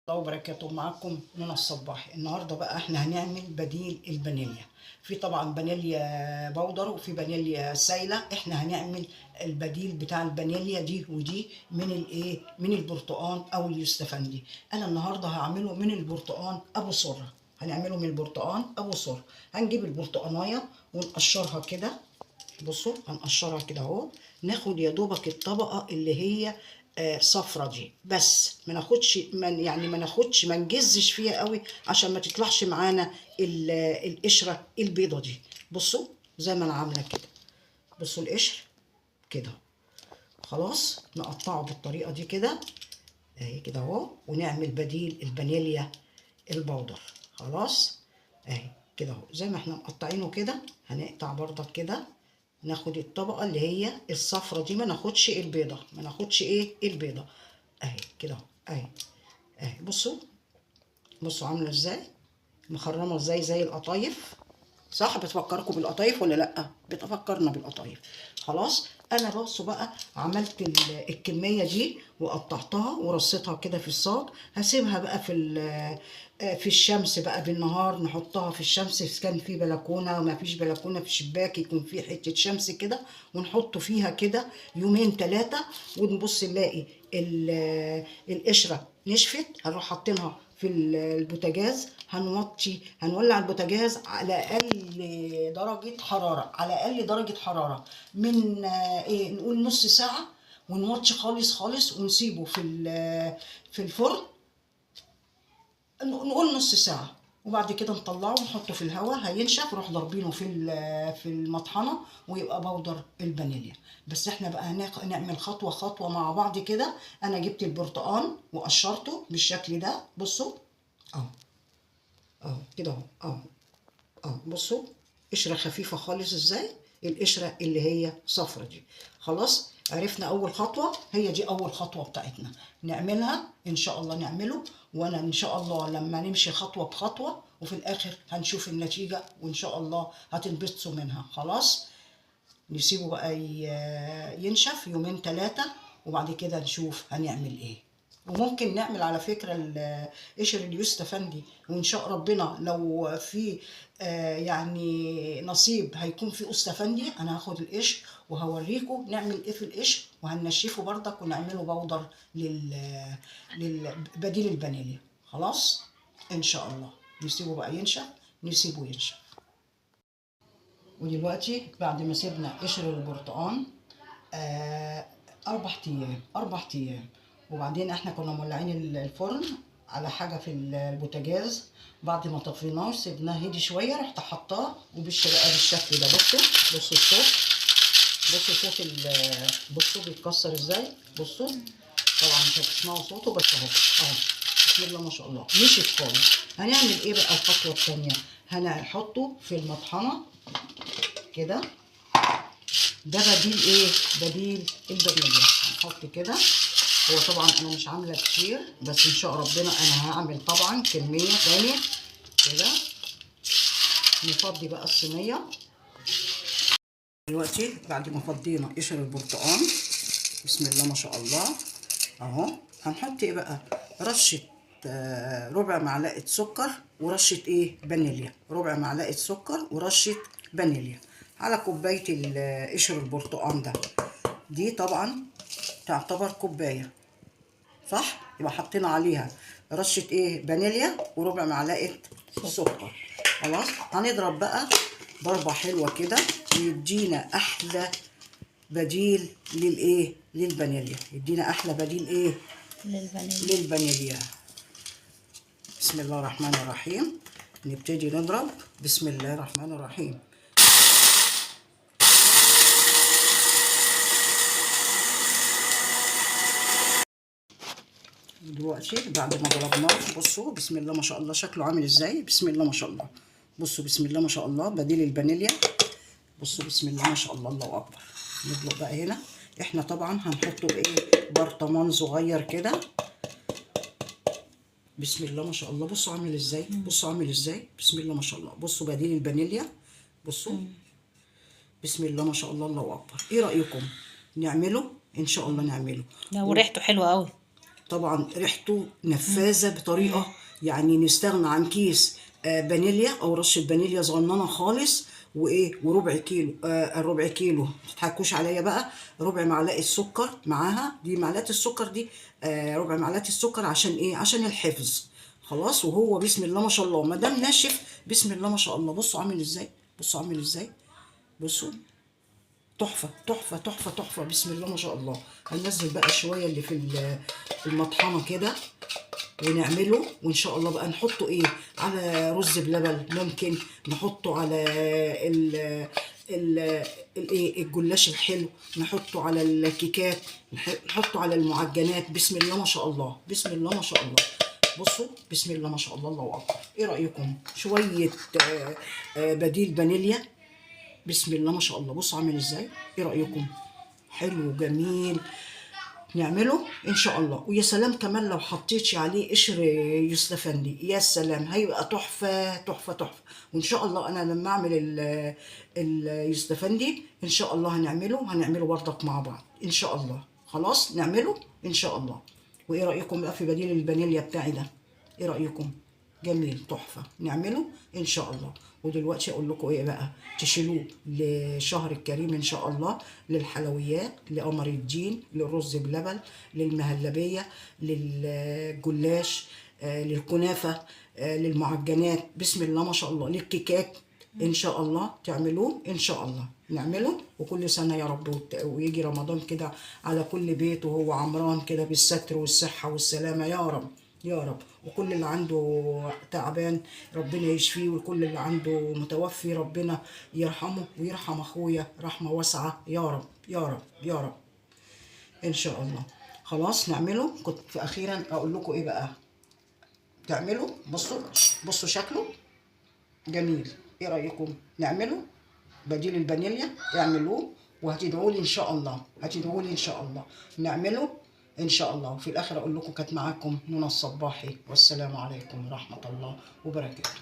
الله وبركاته. معاكم منى الصباحي. النهارده بقى احنا هنعمل بديل الفانيليا. في طبعا فانيليا بودر وفي فانيليا سايله. احنا هنعمل البديل بتاع الفانيليا دي ودي من الايه، من البرتقال او اليوستفندي. انا النهارده هعمله من البرتقال ابو سره. هنعمله من البرتقال ابو سره. هنجيب البرتقانايه ونقشرها كده. بصوا هنقشرها كده اهو. ناخد يا دوبك الطبقه اللي هي صفرة دي بس، ما ناخدش ما نجزش فيها قوي عشان ما تطلعش معانا القشره البيضه دي. بصوا زي ما انا عامله كده. بصوا القشر كده. خلاص نقطعه بالطريقه دي كده اهي كده اهو، ونعمل بديل الفانيليا البودر. خلاص اهي كده اهو زي ما احنا مقطعينه كده. هنقطع برضك كده، ناخد الطبقه اللي هي الصفرة دي، ما ناخدش البيضه، ما ناخدش البيضه اهي كده اهو. اهي بصوا. بصوا عامله ازاي، مخرمه ازاي زي القطايف. صح؟ بتفكركم بالقطايف ولا لا؟ بتفكرنا بالقطايف. خلاص انا بصوا بقى عملت الكميه دي وقطعتها ورصيتها كده في الصاج. هسيبها بقى في الشمس بقى بالنهار، نحطها في الشمس اذا كان في بلكونه، وما فيش بلكونه في شباك يكون في حته شمس كده، ونحطه فيها كده يومين ثلاثه، ونبص نلاقي القشره نشفت. هنروح حاطينها في البوتاجاز. هنولع البوتاجاز على اقل درجه حراره، على اقل درجه حراره من نقول نص ساعه، ونوطي خالص خالص ونسيبه في الفرن. نقول نص ساعه، وبعد كده نطلعه ونحطه في الهواء هينشف، نروح ضاربينه في المطحنه ويبقى بودر الفانيليا. بس احنا بقى نعمل خطوه خطوه مع بعض كده. انا جبت البرتقال وقشرته بالشكل ده. بصوا اهو، اهو كده اهو، اهو اهو. بصوا قشره خفيفه خالص ازاي، القشره اللي هي صفرة دي. خلاص عرفنا اول خطوه، هي دي اول خطوه بتاعتنا نعملها ان شاء الله نعمله. وانا ان شاء الله لما نمشي خطوه بخطوه وفي الاخر هنشوف النتيجه، وان شاء الله هتنبسطوا منها. خلاص نسيبه بقى ينشف يومين ثلاثه، وبعد كده نشوف هنعمل ايه. وممكن نعمل على فكرة قشر اليوستفندي، وإن شاء ربنا لو في يعني نصيب هيكون في أستفندي. أنا هاخد القشر وهوريكم نعمل إيه في القشر، وهنشفه بردك ونعمله بودر للبديل الفانيليا. خلاص إن شاء الله نسيبه بقى ينشف، نسيبه ينشف. ودلوقتي بعد ما سيبنا قشر البرتقال 4 أيام، وبعدين احنا كنا مولعين الفرن على حاجة في البوتاجاز. بعد ما طفيناه سيبناه هدي شوية، رحت حطاه وبش بقى بالشكل ده. بصوا بصوا الصوت، بصوا صوت بصوا بيتكسر ازاي. بصوا طبعا مش هتسمعوا صوته بس اهو اهو. بسم الله ما شاء الله نشف خالص. هنعمل ايه بقى الخطوة التانية؟ هنحطه في المطحنة كده. ده بديل بديل الفانيليا. هنحط كده. هو طبعا انا مش عامله كتير، بس ان شاء ربنا انا هعمل طبعا كميه تانية كده. نفضي بقى الصينيه دلوقتي بعد ما فضينا قشر البرتقال. بسم الله ما شاء الله اهو. هنحط ايه بقى؟ رشه ربع معلقه سكر ورشه فانيليا. ربع معلقه سكر ورشه فانيليا على كوبايه قشر البرتقال ده. دي طبعا تعتبر كوبايه صح؟ يبقى حطينا عليها رشه فانيليا وربع معلقه سكر. خلاص هنضرب بقى ضربه حلوه كده، يدينا احلى بديل للفانيليا. يدينا احلى بديل للفانيليا. بسم الله الرحمن الرحيم. نبتدي نضرب. بسم الله الرحمن الرحيم. دلوقتي بعد ما ضربناه بصوا بسم الله ما شاء الله شكله عامل ازاي. بسم الله ما شاء الله. بصوا بسم الله ما شاء الله بديل الفانيليا. بصوا بسم الله ما شاء الله الله اكبر. نطلق بقى هنا. احنا طبعا هنحطه برطمان صغير كده. بسم الله ما شاء الله. بصوا عامل ازاي، بصوا عامل ازاي. بسم الله ما شاء الله. بصوا بديل الفانيليا. بصوا بسم الله ما شاء الله الله اكبر. ايه رايكم نعمله؟ ان شاء الله نعمله. لا وريحته حلوه قوي. طبعا ريحته نفاذه بطريقه، يعني نستغنى عن كيس فانيليا او رشه فانيليا صغننه خالص، وايه وربع كيلو، الربع كيلو ما تضحكوش عليا بقى، ربع معلقه سكر معاها، دي معلقه السكر دي، ربع معلقه السكر عشان ايه؟ عشان الحفظ. خلاص. وهو بسم الله ما شاء الله ما دام ناشف، بسم الله ما شاء الله. بصوا عامل ازاي، بصوا عامل ازاي، بصوا تحفة تحفة تحفة تحفة، بسم الله ما شاء الله. هننزل بقى شوية اللي في المطحنة كده ونعمله، وإن شاء الله بقى نحطه إيه على رز بلبن، ممكن نحطه على ال ال الايه الجلاش الحلو، نحطه على الكيكات، نحطه على المعجنات. بسم الله ما شاء الله، بسم الله ما شاء الله. بصوا بسم الله ما شاء الله، الله اكبر. ايه رايكم؟ شويه بديل فانيليا، بسم الله ما شاء الله. بصوا عامل ازاي، ايه رايكم؟ حلو جميل. نعمله ان شاء الله. ويا سلام كمان لو حطيتي عليه قشر يوسفندي، يا سلام، هيبقى تحفه تحفه تحفه. وان شاء الله انا لما اعمل اليوسفندي ان شاء الله هنعمله برضك مع بعض ان شاء الله. خلاص نعمله ان شاء الله. وايه رايكم بقى في بديل الفانيليا بتاعي ده؟ ايه رايكم؟ جميل تحفه. نعمله ان شاء الله. ودلوقتي اقول لكم ايه بقى، تشيلوه لشهر الكريم ان شاء الله، للحلويات، لقمر الدين، للرز بلبن، للمهلبيه، للجلاش، للكنافه، للمعجنات، بسم الله ما شاء الله، للكيكات ان شاء الله. تعملوه ان شاء الله. نعمله. وكل سنه يا رب ويجي رمضان كده على كل بيت وهو عمران كده بالستر والصحه والسلامه يا رب يا رب. وكل اللي عنده تعبان ربنا يشفيه، وكل اللي عنده متوفي ربنا يرحمه ويرحم اخويا رحمه واسعه يا رب يا رب يا رب ان شاء الله. خلاص نعمله. كنت في اخيرا اقول لكم ايه بقى تعملوا. بصوا بصوا شكله جميل. ايه رايكم؟ نعمله بديل الفانيليا، اعملوه وهتدعوا لي ان شاء الله، هتدعوا لي ان شاء الله. نعمله ان شاء الله. وفي الاخر اقول لكم كانت معاكم نونا الصباحي، والسلام عليكم ورحمه الله وبركاته.